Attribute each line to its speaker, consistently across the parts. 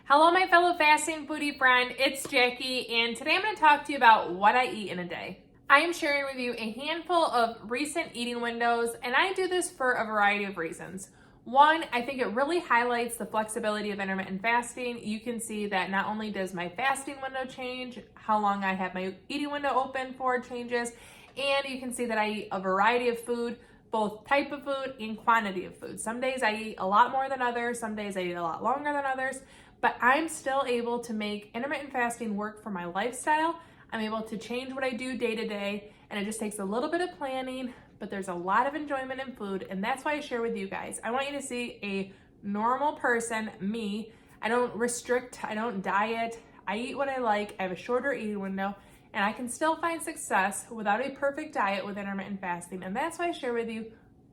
Speaker 1: Hello, my fellow fasting foodie friend. It's Jackie, and today I'm going to talk to you about what I eat in a day. I am sharing with you a handful of recent eating windows, and I do this for a variety of reasons. One, I think it really highlights the flexibility of intermittent fasting. You can see that not only does my fasting window change, how long I have my eating window open for changes, and you can see that I eat a variety of food, both type of food and quantity of food. Some days I eat a lot more than others, some days I eat a lot longer than others, but I'm still able to make intermittent fasting work for my lifestyle. I'm able to change what I do day to day, and it just takes a little bit of planning, but there's a lot of enjoyment in food, and that's why I share with you guys. I want you to see a normal person, me. I don't restrict, I don't diet, I eat what I like, I have a shorter eating window, and I can still find success without a perfect diet with intermittent fasting, and that's why I share with you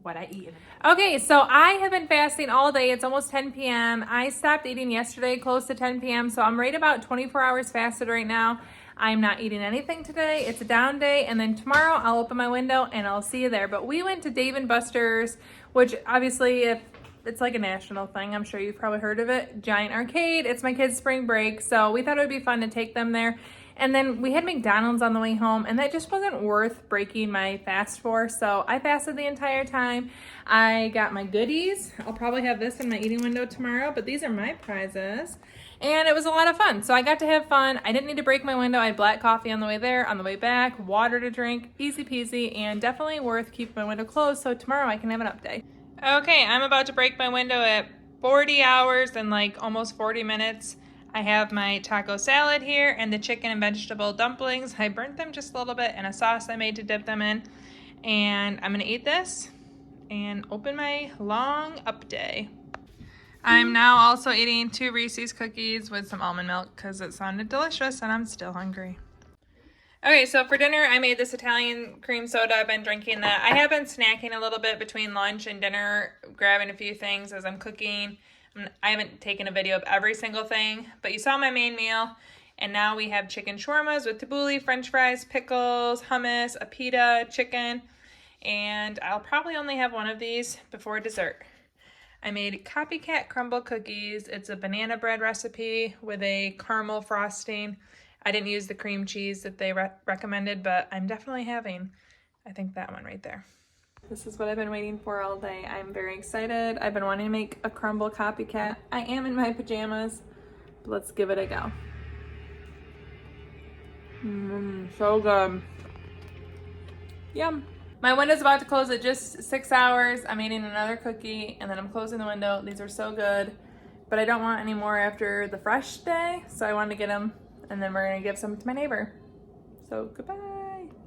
Speaker 1: what I eat. Okay, so I have been fasting all day. It's almost 10 p.m. I stopped eating yesterday, close to 10 p.m., so I'm right about 24 hours fasted right now. I'm not eating anything today. It's a down day, and then tomorrow I'll open my window and I'll see you there. But we went to Dave & Buster's, which obviously if it's like a national thing. I'm sure you've probably heard of it. Giant arcade. It's my kids' spring break, so we thought it would be fun to take them there. And then we had McDonald's on the way home, and that just wasn't worth breaking my fast for, so I fasted the entire time. I got my goodies. I'll probably have this in my eating window tomorrow, but these are my prizes. And it was a lot of fun, so I got to have fun. I didn't need to break my window. I had black coffee on the way there, on the way back, water to drink, easy peasy, and definitely worth keeping my window closed so tomorrow I can have an up day. Okay, I'm about to break my window at 40 hours and like almost 40 minutes. I have my taco salad here and the chicken and vegetable dumplings. I burnt them just a little bit in a sauce I made to dip them in. And I'm gonna eat this and open my long up day. I'm now also eating 2 Reese's cookies with some almond milk because it sounded delicious and I'm still hungry. Okay, so for dinner, I made this Italian cream soda. I've been drinking that. I have been snacking a little bit between lunch and dinner, grabbing a few things as I'm cooking. I haven't taken a video of every single thing, but you saw my main meal. And now we have chicken shawarmas with tabbouleh, french fries, pickles, hummus, a pita, chicken. And I'll probably only have one of these before dessert. I made copycat crumble cookies. It's a banana bread recipe with a caramel frosting. I didn't use the cream cheese that they recommended, but I'm definitely having, I think, that one right there. This is what I've been waiting for all day. I'm very excited. I've been wanting to make a crumble copycat. I am in my pajamas, but let's give it a go. So good. Yum. My window's about to close at just 6 hours. I'm eating another cookie, and then I'm closing the window. These are so good, but I don't want any more after the fresh day, so I wanted to get them, and then we're gonna give some to my neighbor. So goodbye.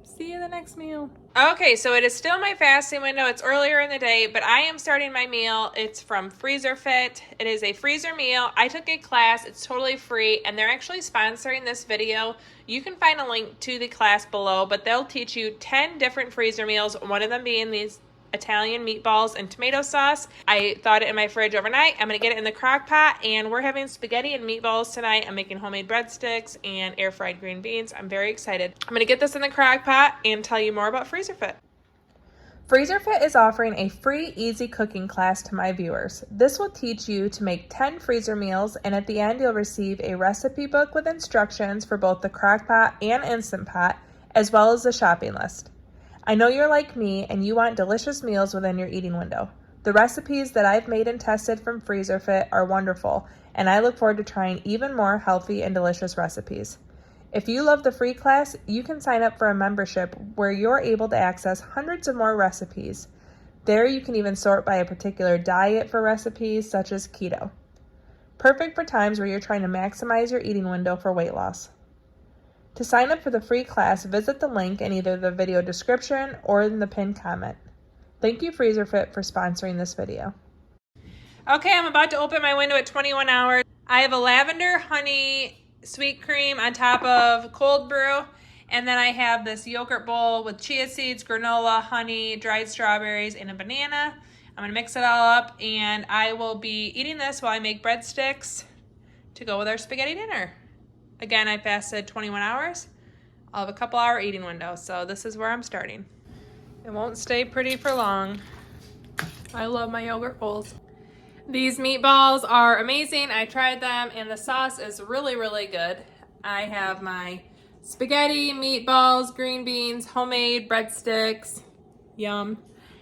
Speaker 1: See you the next meal. Okay, so it is still my fasting window. It's earlier in the day, but I am starting my meal. It's from Freezer Fit. It is a freezer meal. I took a class. It's totally free, and they're actually sponsoring this video. You can find a link to the class below, but they'll teach you 10 different freezer meals, one of them being these Italian meatballs and tomato sauce. I thawed it in my fridge overnight. I'm gonna get it in the crock pot, and we're having spaghetti and meatballs tonight. I'm making homemade breadsticks and air fried green beans. I'm very excited. I'm gonna get this in the crock pot and tell you more about Freezer Fit. Freezer Fit is offering a free easy cooking class to my viewers. This will teach you to make 10 freezer meals, and at the end you'll receive a recipe book with instructions for both the crock pot and instant pot, as well as a shopping list. I know you're like me and you want delicious meals within your eating window. The recipes that I've made and tested from Freezer Fit are wonderful, and I look forward to trying even more healthy and delicious recipes. If you love the free class, you can sign up for a membership where you're able to access hundreds of more recipes. There you can even sort by a particular diet for recipes such as keto. Perfect for times where you're trying to maximize your eating window for weight loss. To sign up for the free class, visit the link in either the video description or in the pinned comment. Thank you, Freezer Fit, for sponsoring this video. Okay, I'm about to open my window at 21 hours. I have a lavender honey sweet cream on top of cold brew, and then I have this yogurt bowl with chia seeds, granola, honey, dried strawberries, and a banana. I'm gonna mix it all up, and I will be eating this while I make breadsticks to go with our spaghetti dinner. Again, I fasted 21 hours. I'll have a couple hour eating window, so this is where I'm starting. It won't stay pretty for long. I love my yogurt bowls. These meatballs are amazing. I tried them and the sauce is really, really good. I have my spaghetti, meatballs, green beans, homemade breadsticks. Yum.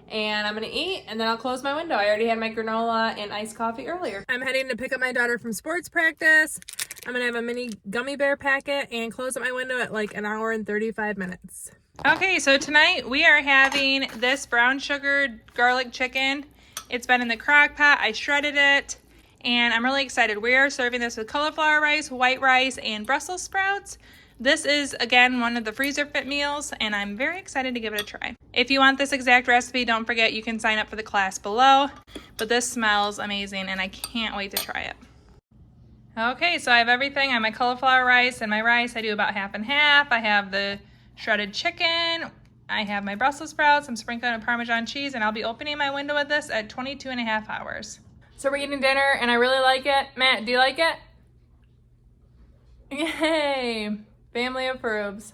Speaker 1: And I'm gonna eat and then I'll close my window. I already had my granola and iced coffee earlier. I'm heading to pick up my daughter from sports practice. I'm gonna have a mini gummy bear packet and close up my window at like an hour and 35 minutes. Okay, so tonight we are having this brown sugar garlic chicken. It's been in the crock pot. I shredded it and I'm really excited. We are serving this with cauliflower rice, white rice, and Brussels sprouts. This is, again, one of the freezer fit meals, and I'm very excited to give it a try. If you want this exact recipe, don't forget you can sign up for the class below, but this smells amazing, and I can't wait to try it. Okay, so I have everything. I have my cauliflower rice and my rice. I do about half and half. I have the shredded chicken. I have my Brussels sprouts. I'm sprinkling with Parmesan cheese, and I'll be opening my window with this at 22 and a half hours. So we're eating dinner, and I really like it. Matt, do you like it? Yay! Family approves.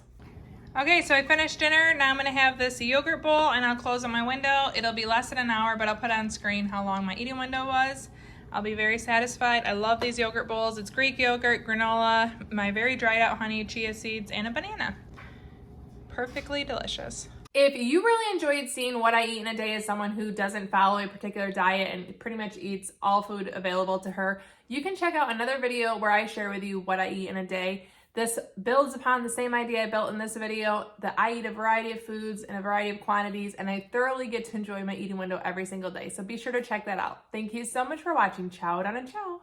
Speaker 1: Okay, so I finished dinner. Now I'm gonna have this yogurt bowl and I'll close on my window. It'll be less than an hour, but I'll put on screen how long my eating window was. I'll be very satisfied. I love these yogurt bowls. It's Greek yogurt, granola, my very dried out honey, chia seeds, and a banana. Perfectly delicious. If you really enjoyed seeing what I eat in a day as someone who doesn't follow a particular diet and pretty much eats all food available to her, you can check out another video where I share with you what I eat in a day. This builds upon the same idea I built in this video, that I eat a variety of foods in a variety of quantities, and I thoroughly get to enjoy my eating window every single day. So be sure to check that out. Thank you so much for watching. Ciao, Donna, ciao.